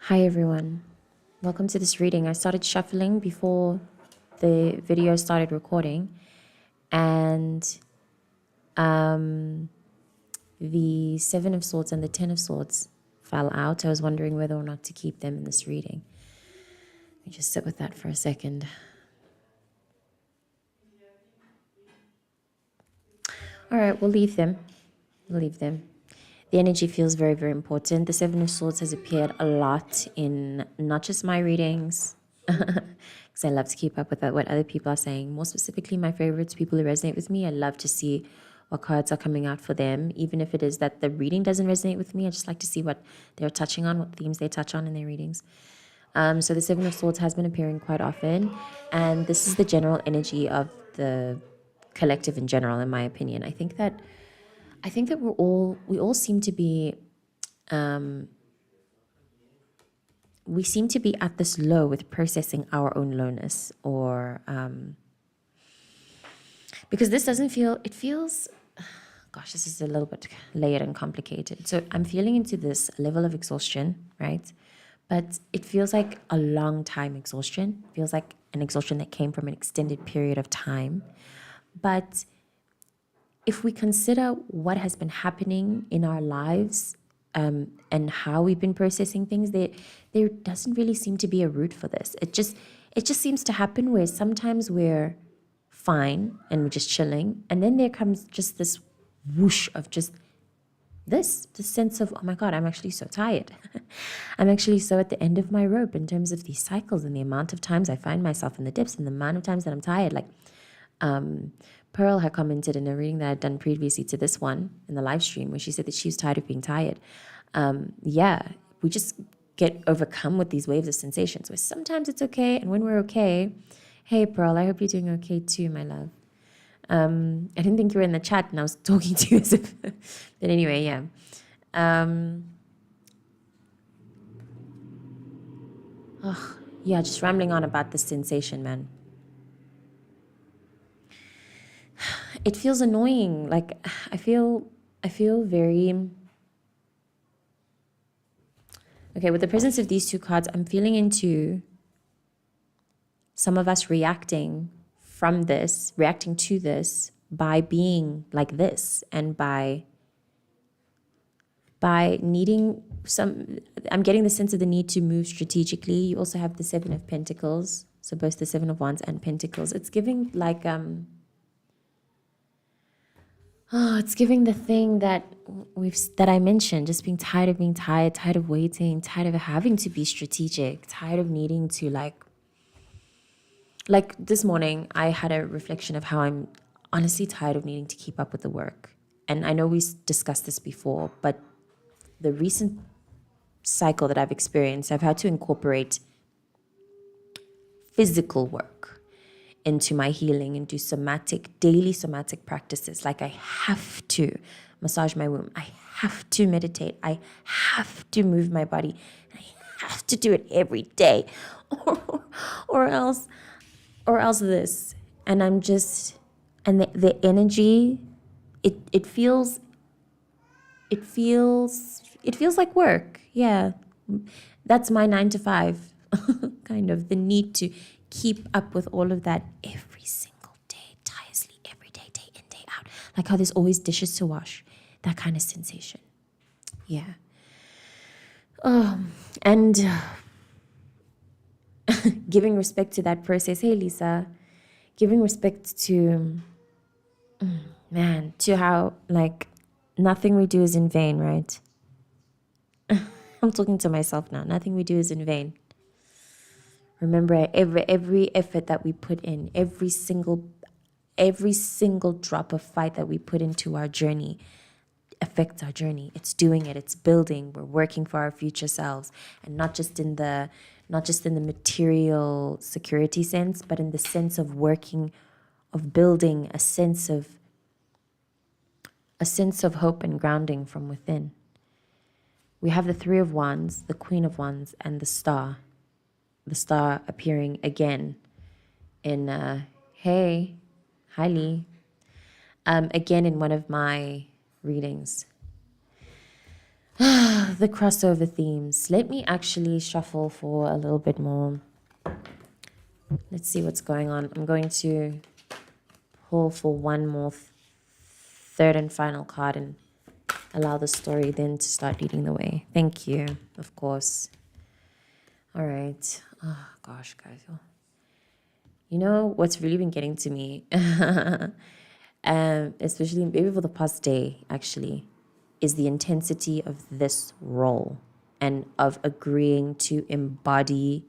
Hi everyone, welcome to this reading. I started shuffling before the video started recording, and the Seven of Swords and the Ten of Swords fell out. I was wondering whether or not to keep them in this reading. Let me just sit with that for a second. All right, we'll leave them. The energy feels very, very important. The Seven of Swords has appeared a lot in not just my readings, because I love to keep up with what other people are saying. More specifically, my favorites, people who resonate with me, I love to see what cards are coming out for them. Even if it is that the reading doesn't resonate with me, I just like to see what they're touching on, what themes they touch on in their readings. So the Seven of Swords has been appearing quite often, and this is the general energy of the collective in general, in my opinion. I think that we all seem to be we seem to be at this low with processing our own lowness, or because this doesn't feel, it feels, gosh, this is a little bit layered and complicated. So I'm feeling into this level of exhaustion, right? But it feels like a long time exhaustion. It feels like an exhaustion that came from an extended period of time. But if we consider what has been happening in our lives, and how we've been processing things, there doesn't really seem to be a root for this. It just seems to happen where sometimes we're fine and we're just chilling, and then there comes just this whoosh of just this sense of, oh my God, I'm actually so tired. I'm actually so at the end of my rope in terms of these cycles and the amount of times I find myself in the dips and the amount of times that I'm tired. Like, Pearl had commented in a reading that I'd done previously to this one in the live stream, where she said that she was tired of being tired. We just get overcome with these waves of sensations where sometimes it's okay, and when we're okay, hey Pearl, I hope you're doing okay too, my love. I didn't think you were in the chat and I was talking to you as if, but anyway, yeah. Just rambling on about this sensation, man. It feels annoying. Like I feel very okay with the presence of these two cards. I'm feeling into some of us reacting to this by being like this, and by needing some, I'm getting the sense of the need to move strategically. You also have the Seven of Pentacles, so both the Seven of Wands and Pentacles. It's giving like it's giving the thing that I mentioned, just being tired of being tired, tired of waiting, tired of having to be strategic, tired of needing to like this morning I had a reflection of how I'm honestly tired of needing to keep up with the work. And I know we discussed this before, but the recent cycle that I've experienced, I've had to incorporate physical work into my healing, into daily somatic practices. Like I have to massage my womb. I have to meditate. I have to move my body. I have to do it every day or else this. And I'm just, and the energy, it feels like work. Yeah. That's my 9 to 5, kind of the need to keep up with all of that every single day, tirelessly, every day, day in, day out. Like how there's always dishes to wash, that kind of sensation. Yeah. And giving respect to that process. Hey, Lisa, giving respect to, to how like nothing we do is in vain, right? I'm talking to myself now. Nothing we do is in vain. Remember, every effort that we put in, every single drop of fight that we put into our journey affects our journey. It's doing it. It's building. We're working for our future selves, and not just in the material security sense, but in the sense of working, of building a sense of hope and grounding from within. We have the Three of Wands, the Queen of Wands, and the Star. The Star appearing again in, hi Lee, again in one of my readings. The crossover themes. Let me actually shuffle for a little bit more. Let's see what's going on. I'm going to pull for one more third and final card and allow the story then to start leading the way. Thank you, of course. All right. Oh, gosh, guys. You know what's really been getting to me, especially maybe for the past day, actually, is the intensity of this role and of agreeing to embody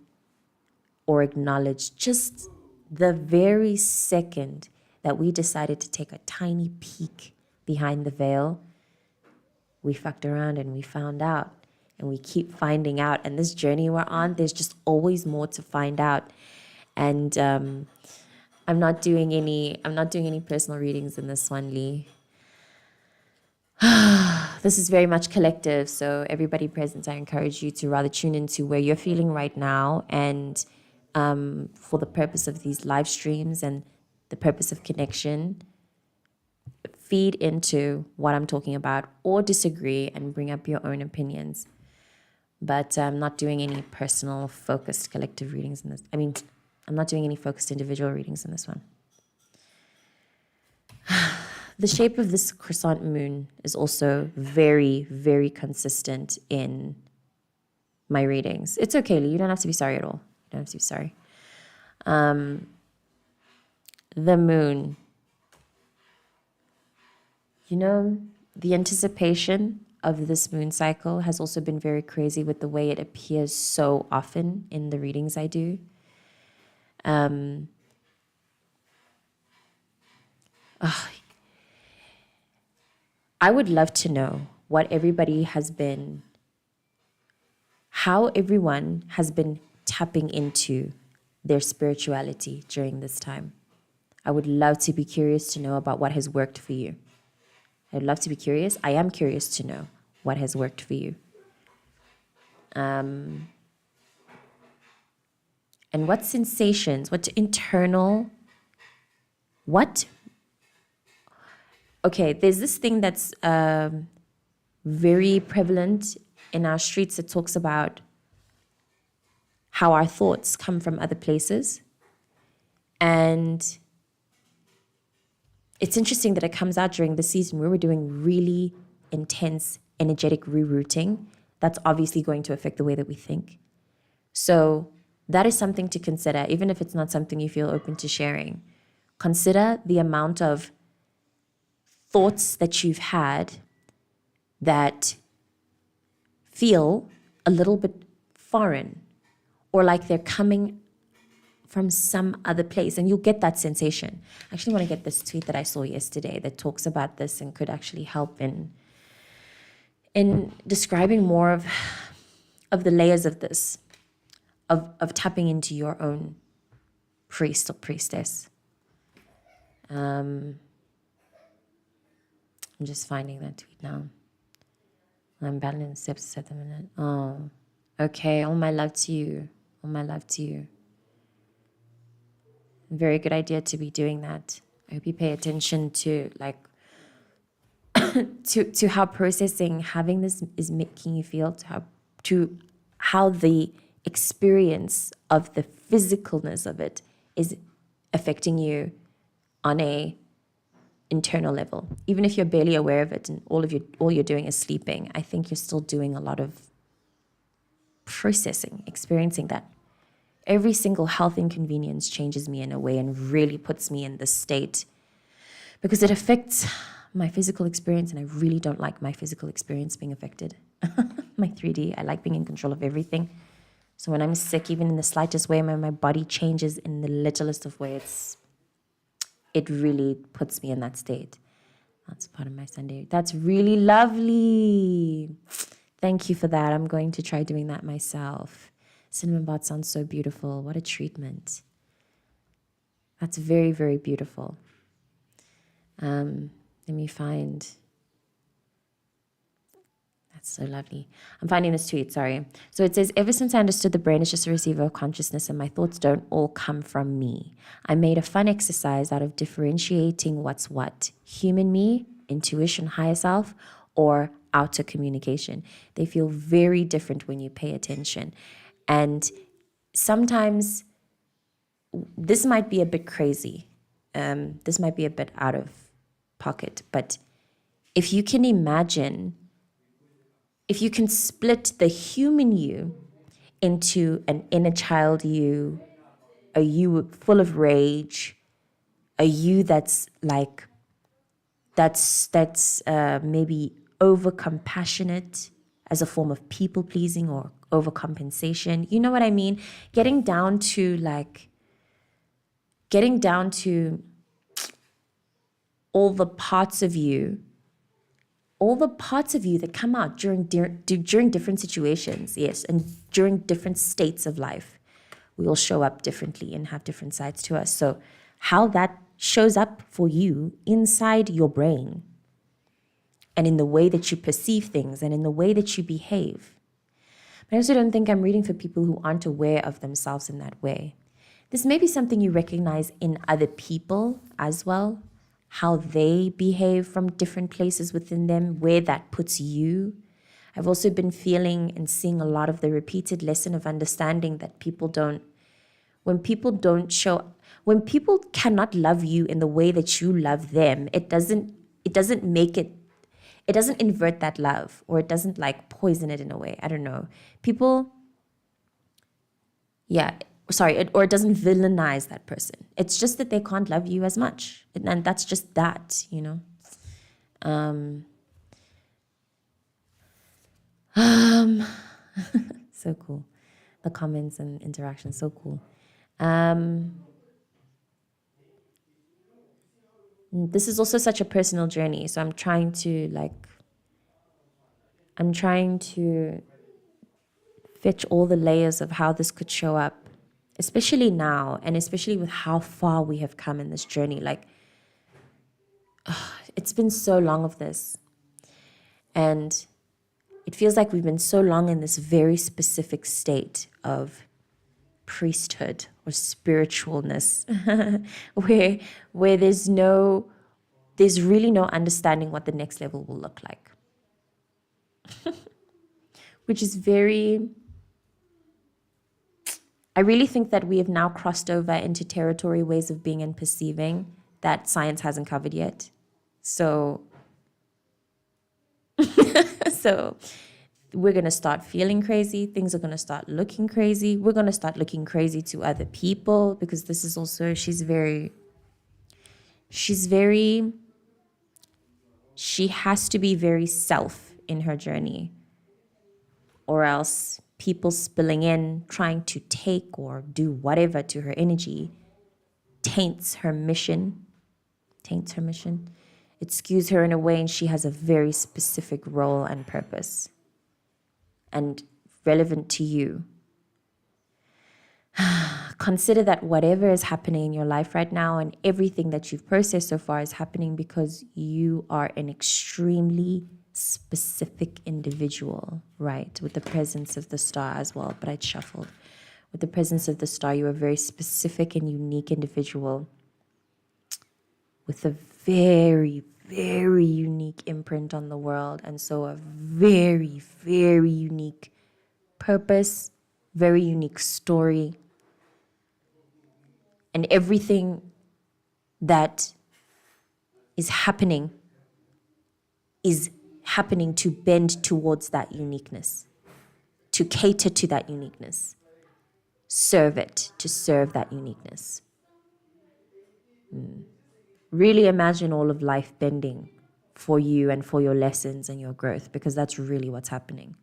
or acknowledge just the very second that we decided to take a tiny peek behind the veil. We fucked around and we found out, and we keep finding out. And this journey we're on, there's just always more to find out. And I'm not doing any personal readings in this one, Lee. This is very much collective, so everybody present, I encourage you to rather tune into where you're feeling right now, and for the purpose of these live streams and the purpose of connection, feed into what I'm talking about or disagree and bring up your own opinions. But I'm not doing any personal focused collective readings in this. I'm not doing any focused individual readings in this one. The shape of this crescent moon is also very, very consistent in my readings. It's okay, Lee. You don't have to be sorry at all. You don't have to be sorry. The moon. You know, the anticipation of this moon cycle has also been very crazy with the way it appears so often in the readings I do. I would love to know how everyone has been tapping into their spirituality during this time. I would love to be curious to know about what has worked for you. I'd love to be curious. I am curious to know what has worked for you. And what sensations, okay, there's this thing that's very prevalent in our streets that talks about how our thoughts come from other places. And it's interesting that it comes out during the season where we're doing really intense, energetic rerouting. That's obviously going to affect the way that we think. So that is something to consider, even if it's not something you feel open to sharing. Consider the amount of thoughts that you've had that feel a little bit foreign or like they're coming from some other place, and you'll get that sensation. I actually want to get this tweet that I saw yesterday that talks about this and could actually help in describing more of the layers of this, of tapping into your own priest or priestess. I'm just finding that tweet now. I'm battling the steps at the minute. Oh, okay. All my love to you. All my love to you. Very good idea to be doing that. I hope you pay attention to to how processing having this is making you feel, to how the experience of the physicalness of it is affecting you on a internal level. Even if you're barely aware of it and all you're doing is sleeping, I think you're still doing a lot of processing, experiencing that. Every single health inconvenience changes me in a way and really puts me in this state because it affects my physical experience, and I really don't like my physical experience being affected. My 3D, I like being in control of everything. So when I'm sick, even in the slightest way, my body changes in the littlest of ways. It really puts me in that state. That's part of my Sunday. That's really lovely. Thank you for that. I'm going to try doing that myself. Cinnamon bath sounds so beautiful. What a treatment. That's very, very beautiful. Let me find. That's so lovely. I'm finding this tweet, sorry. So it says, ever since I understood the brain is just a receiver of consciousness and my thoughts don't all come from me, I made a fun exercise out of differentiating what's what. Human me, intuition, higher self, or outer communication. They feel very different when you pay attention. And sometimes this might be a bit crazy. This might be a bit out of pocket. But if you can imagine, if you can split the human you into an inner child you, a you full of rage, a you that's like, that's maybe over compassionate as a form of people pleasing or overcompensation. You know what I mean? Getting down to all the parts of you, that come out during different situations, yes, and during different states of life. We all show up differently and have different sides to us. So how that shows up for you inside your brain and in the way that you perceive things and in the way that you behave. But I also don't think I'm reading for people who aren't aware of themselves in that way. This may be something you recognize in other people as well, how they behave from different places within them, where that puts you. I've also been feeling and seeing a lot of the repeated lesson of understanding that when people cannot love you in the way that you love them, it doesn't invert that love, or it doesn't like poison it in a way. I don't know. Or it doesn't villainize that person. It's just that they can't love you as much. And that's just that, you know. So cool. The comments and interactions, so cool. This is also such a personal journey. So I'm trying to fetch all the layers of how this could show up, especially now, and especially with how far we have come in this journey. Like, it's been so long of this. And it feels like we've been so long in this very specific state of priesthood or spiritualness where there's really no understanding what the next level will look like. Which is I really think that we have now crossed over into territory, ways of being and perceiving that science hasn't covered yet. So we're going to start feeling crazy. Things are going to start looking crazy. We're going to start looking crazy to other people, because this is also, she has to be very self in her journey, or else people spilling in, trying to take or do whatever to her energy taints her mission. It skews her in a way, and she has a very specific role and purpose and relevant to you. Consider that whatever is happening in your life right now and everything that you've processed so far is happening because you are an extremely specific individual, right? With the presence of the star as well, but I'd shuffled. With the presence of the star, you're a very specific and unique individual with a very, very unique imprint on the world, and so a very, very unique purpose, very unique story, and everything that is happening to bend towards that uniqueness, to cater to that uniqueness, to serve that uniqueness. Really imagine all of life bending for you and for your lessons and your growth, because that's really what's happening.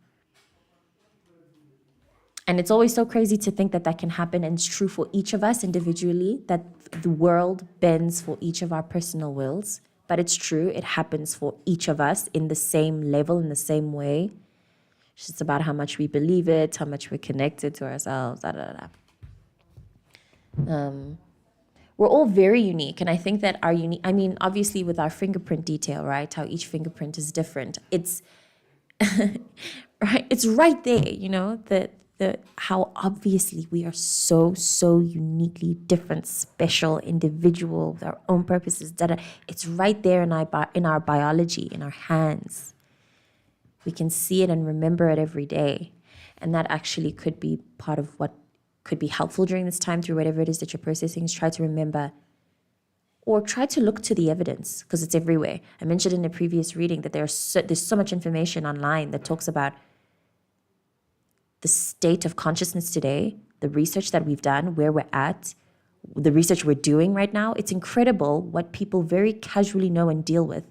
And it's always so crazy to think that that can happen, and it's true for each of us individually, that the world bends for each of our personal wills. But it's true, it happens for each of us in the same level, in the same way. It's just about how much we believe it, how much we're connected to ourselves, We're all very unique, and I think that our unique, I mean, obviously with our fingerprint detail, right, how each fingerprint is different, it's right, it's right there, you know, how obviously we are so uniquely different, special, individual, with our own purposes. It's right there in our biology, in our hands. We can see it and remember it every day. And that actually could be part of what could be helpful during this time through whatever it is that you're processing, is try to remember or try to look to the evidence, because it's everywhere. I mentioned in a previous reading that there's so much information online that talks about the state of consciousness today, the research that we've done, where we're at, the research we're doing right now. It's incredible what people very casually know and deal with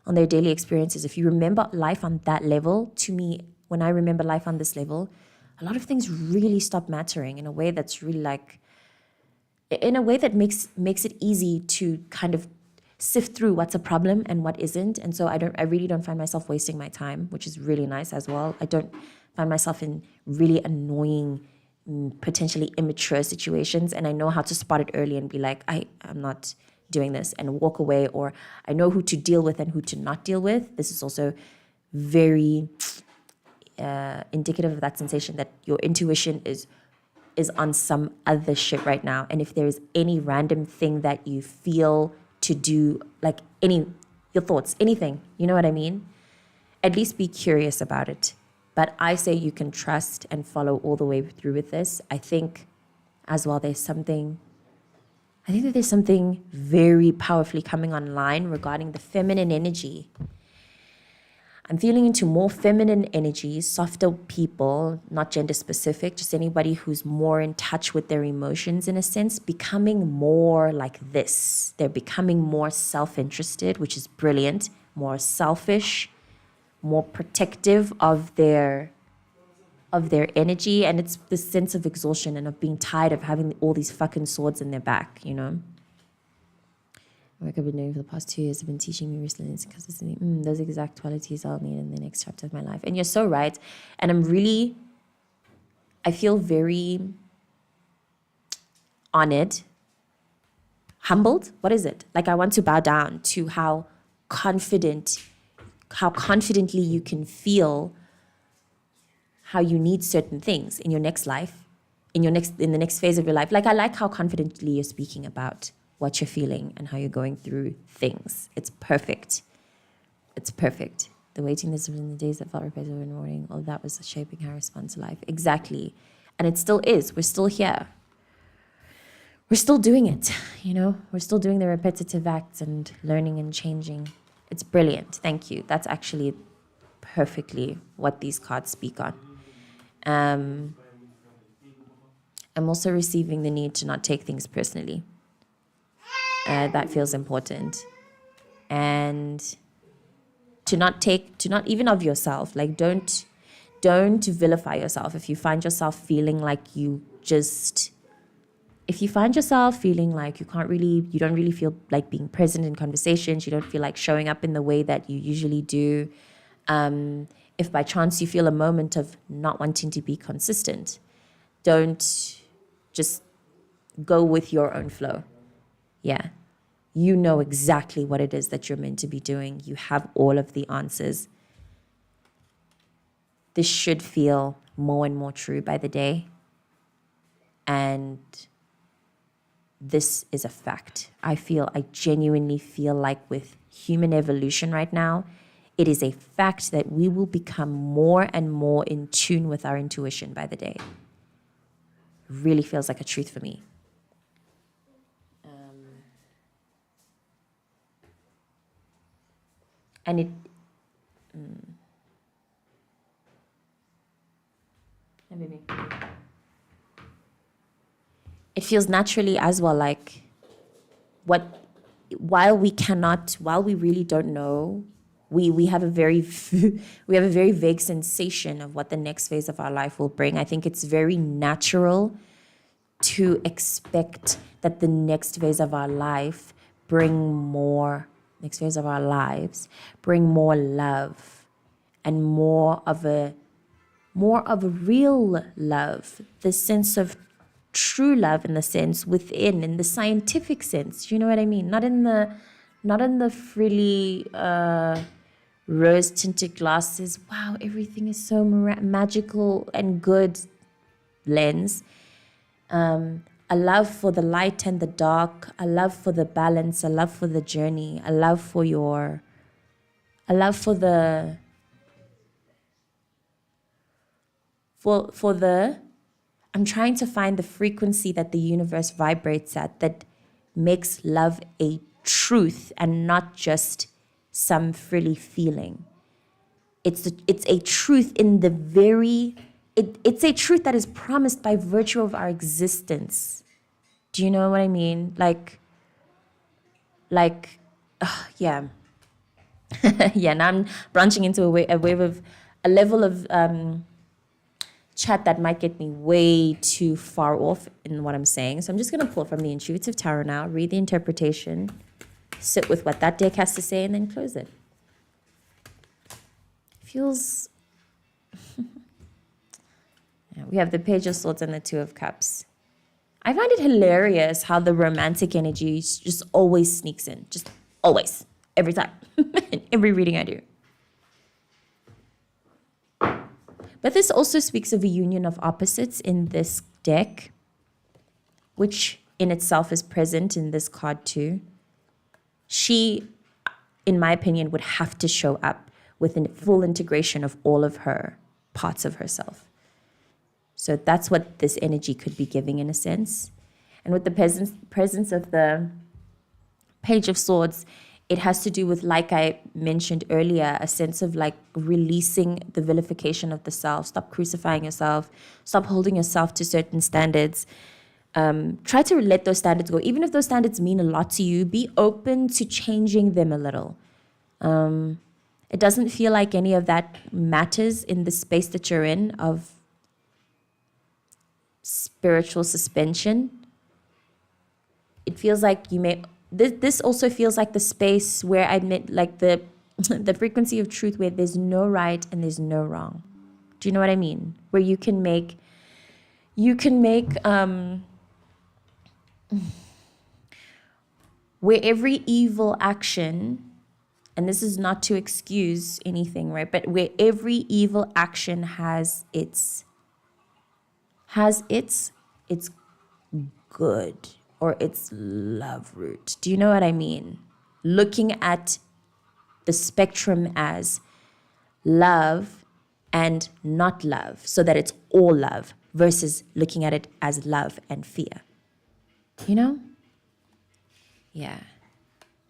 on their daily experiences. If you remember life on that level, to me, when I remember life on this level, a lot of things really stop mattering in a way that's really like, in a way that makes it easy to kind of sift through what's a problem and what isn't. And so I really don't find myself wasting my time, which is really nice as well. I don't find myself in really annoying, potentially immature situations, and I know how to spot it early and be like, I'm not doing this, and walk away. Or I know who to deal with and who to not deal with. This is also very indicative of that sensation that your intuition is on some other shit right now. And if there is any random thing that you feel to do, like your thoughts, anything, you know what I mean? At least be curious about it. But I say you can trust and follow all the way through with this. I think as well, there's something very powerfully coming online regarding the feminine energy. I'm feeling into more feminine energies, softer people, not gender specific, just anybody who's more in touch with their emotions in a sense, becoming more like this. They're becoming more self-interested, which is brilliant, more selfish, more protective of their energy. And it's this sense of exhaustion and of being tired of having all these fucking swords in their back, you know? Work I've been doing for the past 2 years have been teaching me resilience and consistency. Those exact qualities I'll need in the next chapter of my life. And you're so right. And I feel very honored, humbled. What is it? Like I want to bow down to how confidently you can feel how you need certain things in your next life, in the next phase of your life. Like I like how confidently you're speaking about what you're feeling and how you're going through things. It's perfect. It's perfect. The waiting list in the days that felt repetitive in the morning, all that was shaping how I respond to life. Exactly. And it still is. We're still here. We're still doing it, you know? We're still doing the repetitive acts and learning and changing. It's brilliant. Thank you. That's actually perfectly what these cards speak on. I'm also receiving the need to not take things personally. That feels important. And to not even of yourself, like don't vilify yourself. If you find yourself feeling like you don't really feel like being present in conversations, you don't feel like showing up in the way that you usually do. If by chance you feel a moment of not wanting to be consistent, don't just go with your own flow. Yeah. You know exactly what it is that you're meant to be doing. You have all of the answers. This should feel more and more true by the day. And this is a fact. I genuinely feel like with human evolution right now, it is a fact that we will become more and more in tune with our intuition by the day. It really feels like a truth for me. And it feels naturally as well, like while we really don't know, we have a very vague sensation of what the next phase of our life will bring. I think it's very natural to expect that the next phase of our lives bring more love and more of a real love, the sense of true love in the scientific sense. You know what I mean? Not in the frilly rose tinted glasses. Wow, everything is so magical and good lens. A love for the light and the dark, a love for the balance, a love for the journey, a love for the I'm trying to find the frequency that the universe vibrates at that makes love a truth and not just some frilly feeling. It's a truth in the it's a truth that is promised by virtue of our existence. Do you know what I mean? Yeah. Yeah, now I'm branching into a level of chat that might get me way too far off in what I'm saying. So I'm just going to pull from the Intuitive Tarot now, read the interpretation, sit with what that deck has to say, and then close it. Feels... Yeah, we have the Page of Swords and the Two of Cups. I find it hilarious how the romantic energy just always sneaks in. Just always. Every time. In every reading I do. But this also speaks of a union of opposites in this deck, which in itself is present in this card too. She, in my opinion, would have to show up with a full integration of all of her parts of herself. So that's what this energy could be giving in a sense. And with the presence of the Page of Swords, it has to do with, like I mentioned earlier, a sense of like releasing the vilification of the self. Stop crucifying yourself. Stop holding yourself to certain standards. Try to let those standards go. Even if those standards mean a lot to you, be open to changing them a little. It doesn't feel like any of that matters in the space that you're in of spiritual suspension. It feels like you may... This also feels like the space where I meant like the frequency of truth where there's no right and there's no wrong. Do you know what I mean? Where you can make where every evil action, and this is not to excuse anything, right? But where every evil action has its good or its love root. Do you know what I mean? Looking at the spectrum as love and not love, so that it's all love, versus looking at it as love and fear. You know? Yeah.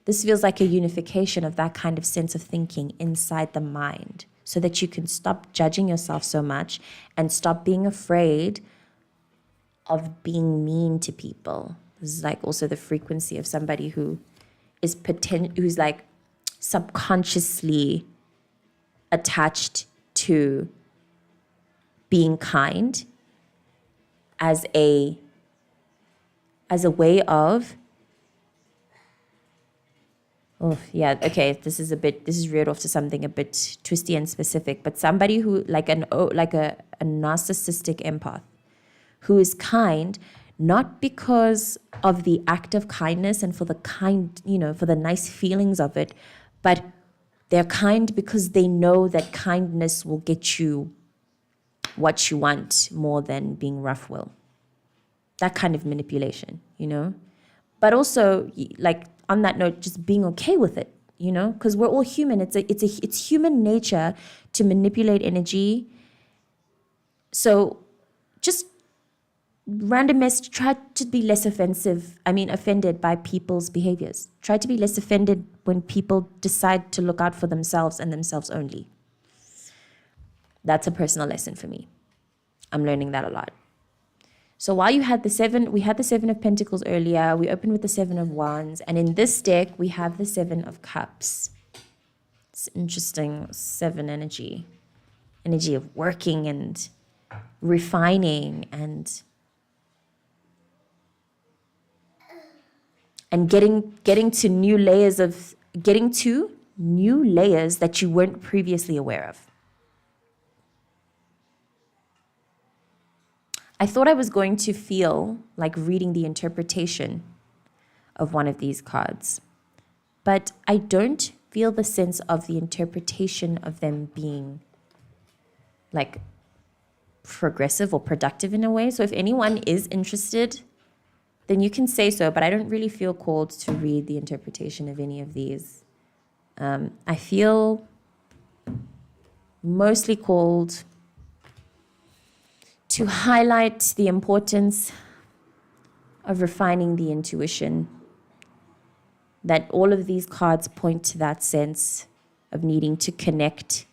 This feels like a unification of that kind of sense of thinking inside the mind, so that you can stop judging yourself so much and stop being afraid of being mean to people. This is like also the frequency of somebody who is who's like subconsciously attached to being kind as a way of... Oh, yeah, okay, this is reared off to something a bit twisty and specific, but somebody who like a narcissistic empath who is kind, not because of the act of kindness and for the kind, for the nice feelings of it, but they're kind because they know that kindness will get you what you want more than being rough-willed. That kind of manipulation, But also, like, on that note, just being okay with it, because we're all human. It's human nature to manipulate energy. So just random message, try to be less offended by people's behaviors. Try to be less offended when people decide to look out for themselves and themselves only. That's a personal lesson for me. I'm learning that a lot. So while we had the Seven of Pentacles earlier, we opened with the Seven of Wands, and in this deck, we have the Seven of Cups. It's interesting, seven energy of working and refining and getting to new layers that you weren't previously aware of. I thought I was going to feel like reading the interpretation of one of these cards, but I don't feel the sense of the interpretation of them being like progressive or productive in a way. So if anyone is interested, then you can say so, but I don't really feel called to read the interpretation of any of these. I feel mostly called to highlight the importance of refining the intuition, that all of these cards point to that sense of needing to connect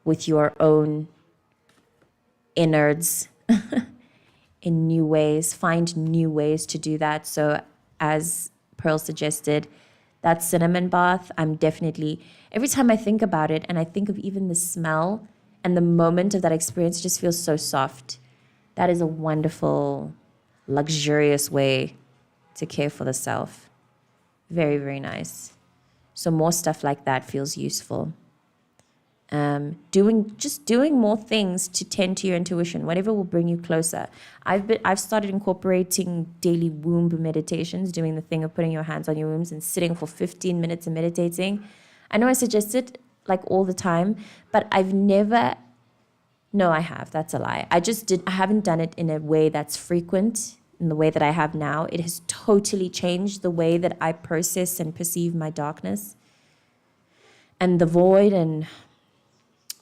with your own innards in new ways, find new ways to do that. So as Pearl suggested, that cinnamon bath, I'm definitely, every time I think about it and I think of even the smell and the moment of that experience, it just feels so soft. That is a wonderful, luxurious way to care for the self. Very, very nice. So more stuff like that feels useful. Doing more things to tend to your intuition, whatever will bring you closer. I've started incorporating daily womb meditations, doing the thing of putting your hands on your wombs and sitting for 15 minutes and meditating. I know I suggest it like all the time, but I've never. No, I have. That's a lie. I haven't done it in a way that's frequent, in the way that I have now. It has totally changed the way that I process and perceive my darkness and the void and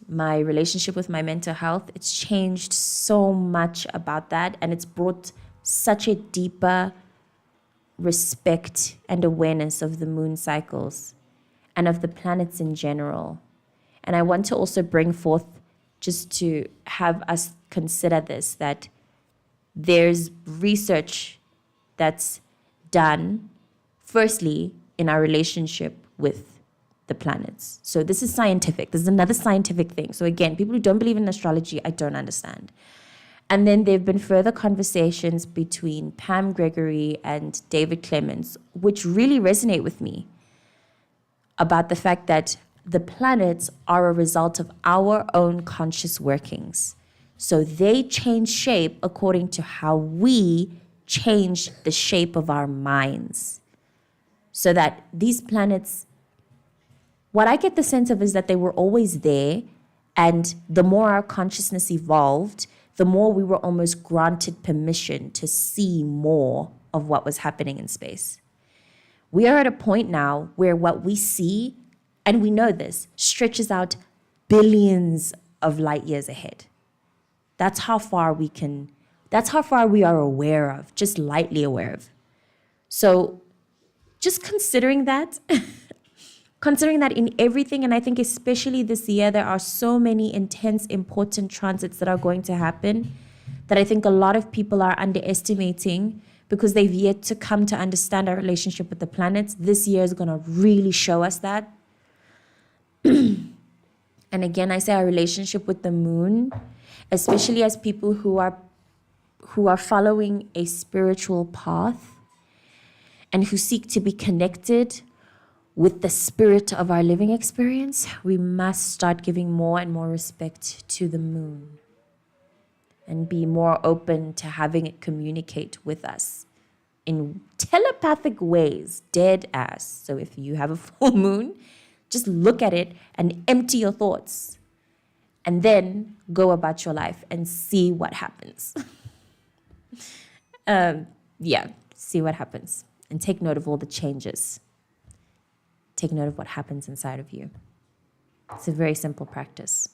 my relationship with my mental health. It's changed so much about that, and it's brought such a deeper respect and awareness of the moon cycles and of the planets in general. And I want to also bring forth, just to have us consider this, that there's research that's done, firstly, in our relationship with the planets. So this is scientific. This is another scientific thing. So again, people who don't believe in astrology, I don't understand. And then there have been further conversations between Pam Gregory and David Clements, which really resonate with me, about the fact that the planets are a result of our own conscious workings. So they change shape according to how we change the shape of our minds. So that these planets, what I get the sense of is that they were always there, and the more our consciousness evolved, the more we were almost granted permission to see more of what was happening in space. We are at a point now where what we see, and we know this, stretches out billions of light years ahead. That's how far we are aware of, just lightly aware of. So just considering that in everything, and I think especially this year, there are so many intense, important transits that are going to happen that I think a lot of people are underestimating because they've yet to come to understand our relationship with the planets. This year is going to really show us that. And again, I say our relationship with the moon, especially as people who are following a spiritual path and who seek to be connected with the spirit of our living experience, we must start giving more and more respect to the moon and be more open to having it communicate with us in telepathic ways, dead ass. So if you have a full moon, just look at it and empty your thoughts and then go about your life and see what happens. See what happens and take note of all the changes. Take note of what happens inside of you. It's a very simple practice.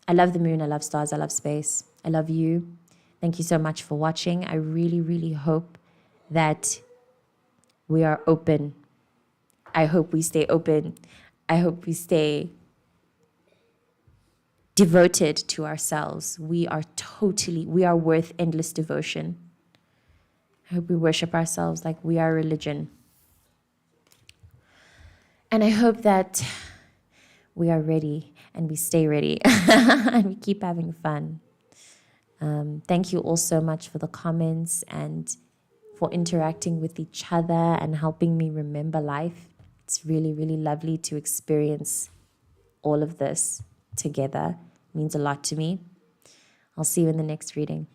I love the moon. I love stars. I love space. I love you. Thank you so much for watching. I really, really hope that we are open. I hope we stay open. I hope we stay devoted to ourselves. We are worth endless devotion. I hope we worship ourselves like we are religion. And I hope that we are ready and we stay ready and we keep having fun. Thank you all so much for the comments and for interacting with each other and helping me remember life. It's really, really lovely to experience all of this together. It means a lot to me. I'll see you in the next reading.